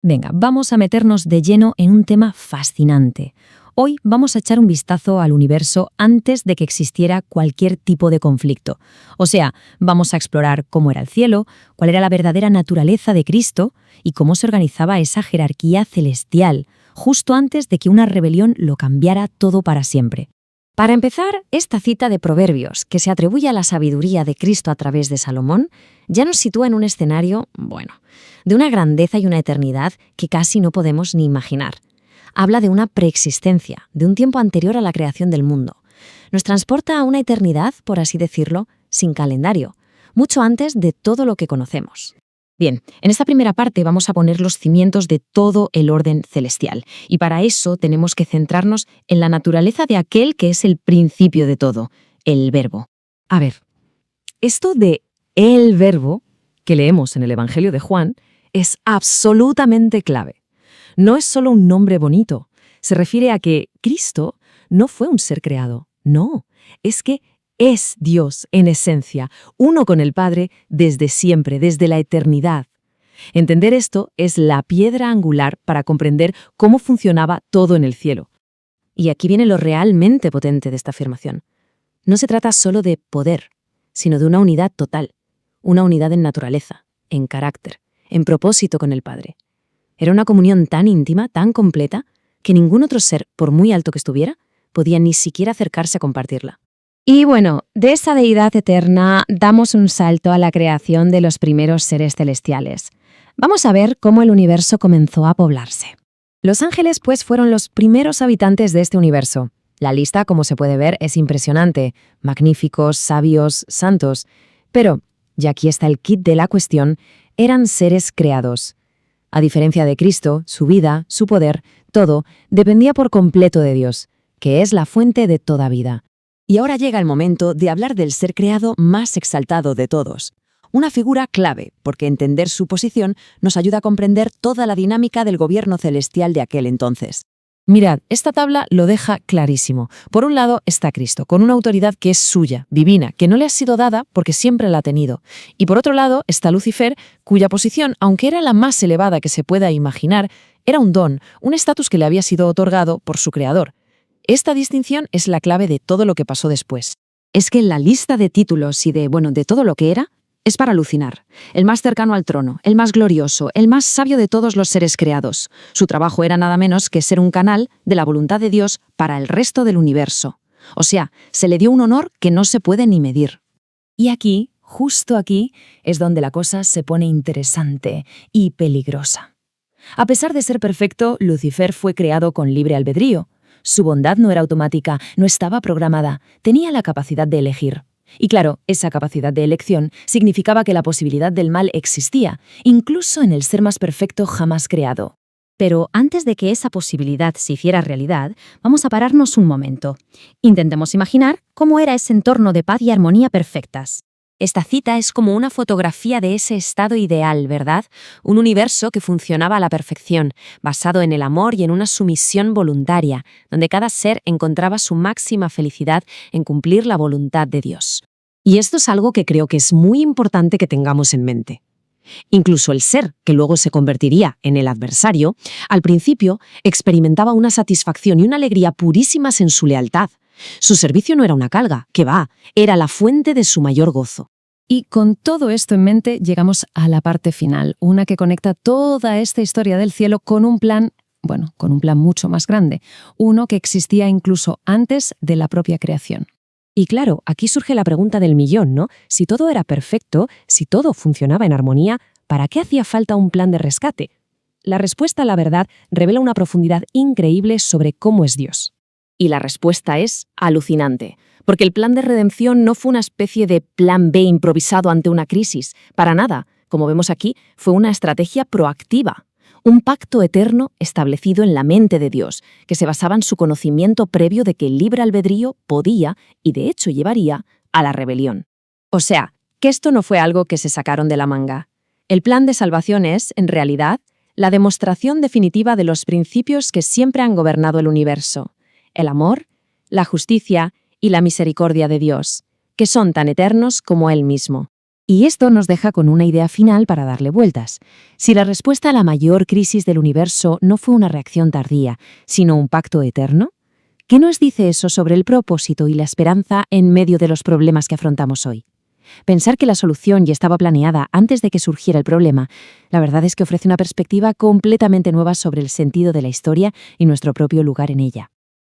Venga, vamos a meternos de lleno en un tema fascinante. Hoy vamos a echar un vistazo al universo antes de que existiera cualquier tipo de conflicto. O sea, vamos a explorar cómo era el cielo, cuál era la verdadera naturaleza de Cristo y cómo se organizaba esa jerarquía celestial, justo antes de que una rebelión lo cambiara todo para siempre. Para empezar, esta cita de Proverbios, que se atribuye a la sabiduría de Cristo a través de Salomón, ya nos sitúa en un escenario, de una grandeza y una eternidad que casi no podemos ni imaginar. Habla de una preexistencia, de un tiempo anterior a la creación del mundo. Nos transporta a una eternidad, por así decirlo, sin calendario, mucho antes de todo lo que conocemos. Bien, en esta primera parte vamos a poner los cimientos de todo el orden celestial, y para eso tenemos que centrarnos en la naturaleza de aquel que es el principio de todo, el Verbo. A ver, esto de el Verbo, que leemos en el Evangelio de Juan, es absolutamente clave. No es solo un nombre bonito, se refiere a que Cristo no fue un ser creado, no, es que es Dios en esencia, uno con el Padre desde siempre, desde la eternidad. Entender esto es la piedra angular para comprender cómo funcionaba todo en el cielo. Y aquí viene lo realmente potente de esta afirmación. No se trata solo de poder, sino de una unidad total, una unidad en naturaleza, en carácter, en propósito con el Padre. Era una comunión tan íntima, tan completa, que ningún otro ser, por muy alto que estuviera, podía ni siquiera acercarse a compartirla. Y bueno, de esa deidad eterna damos un salto a la creación de los primeros seres celestiales. Vamos a ver cómo el universo comenzó a poblarse. Los ángeles, pues, fueron los primeros habitantes de este universo. La lista, como se puede ver, es impresionante. Magníficos, sabios, santos. Pero, y aquí está el kit de la cuestión, eran seres creados. A diferencia de Cristo, su vida, su poder, todo, dependía por completo de Dios, que es la fuente de toda vida. Y ahora llega el momento de hablar del ser creado más exaltado de todos. Una figura clave, porque entender su posición nos ayuda a comprender toda la dinámica del gobierno celestial de aquel entonces. Mirad, esta tabla lo deja clarísimo. Por un lado está Cristo, con una autoridad que es suya, divina, que no le ha sido dada porque siempre la ha tenido. Y por otro lado está Lucifer, cuya posición, aunque era la más elevada que se pueda imaginar, era un don, un estatus que le había sido otorgado por su creador. Esta distinción es la clave de todo lo que pasó después. Es que la lista de títulos y de todo lo que era, es para alucinar. El más cercano al trono, el más glorioso, el más sabio de todos los seres creados. Su trabajo era nada menos que ser un canal de la voluntad de Dios para el resto del universo. O sea, se le dio un honor que no se puede ni medir. Y aquí, justo aquí, es donde la cosa se pone interesante y peligrosa. A pesar de ser perfecto, Lucifer fue creado con libre albedrío. Su bondad no era automática, no estaba programada, tenía la capacidad de elegir. Y claro, esa capacidad de elección significaba que la posibilidad del mal existía, incluso en el ser más perfecto jamás creado. Pero antes de que esa posibilidad se hiciera realidad, vamos a pararnos un momento. Intentemos imaginar cómo era ese entorno de paz y armonía perfectas. Esta cita es como una fotografía de ese estado ideal, ¿verdad? Un universo que funcionaba a la perfección, basado en el amor y en una sumisión voluntaria, donde cada ser encontraba su máxima felicidad en cumplir la voluntad de Dios. Y esto es algo que creo que es muy importante que tengamos en mente. Incluso el ser, que luego se convertiría en el adversario, al principio experimentaba una satisfacción y una alegría purísimas en su lealtad. Su servicio no era una carga, que va, era la fuente de su mayor gozo. Y con todo esto en mente llegamos a la parte final, una que conecta toda esta historia del cielo con un plan mucho más grande, uno que existía incluso antes de la propia creación. Y claro, aquí surge la pregunta del millón, ¿no? Si todo era perfecto, si todo funcionaba en armonía, ¿para qué hacía falta un plan de rescate? La respuesta, la verdad, revela una profundidad increíble sobre cómo es Dios. Y la respuesta es alucinante, porque el plan de redención no fue una especie de plan B improvisado ante una crisis, para nada. Como vemos aquí, fue una estrategia proactiva, un pacto eterno establecido en la mente de Dios, que se basaba en su conocimiento previo de que el libre albedrío podía, y de hecho llevaría, a la rebelión. O sea, que esto no fue algo que se sacaron de la manga. El plan de salvación es, en realidad, la demostración definitiva de los principios que siempre han gobernado el universo: el amor, la justicia y la misericordia de Dios, que son tan eternos como Él mismo. Y esto nos deja con una idea final para darle vueltas. Si la respuesta a la mayor crisis del universo no fue una reacción tardía, sino un pacto eterno, ¿qué nos dice eso sobre el propósito y la esperanza en medio de los problemas que afrontamos hoy? Pensar que la solución ya estaba planeada antes de que surgiera el problema, la verdad es que ofrece una perspectiva completamente nueva sobre el sentido de la historia y nuestro propio lugar en ella.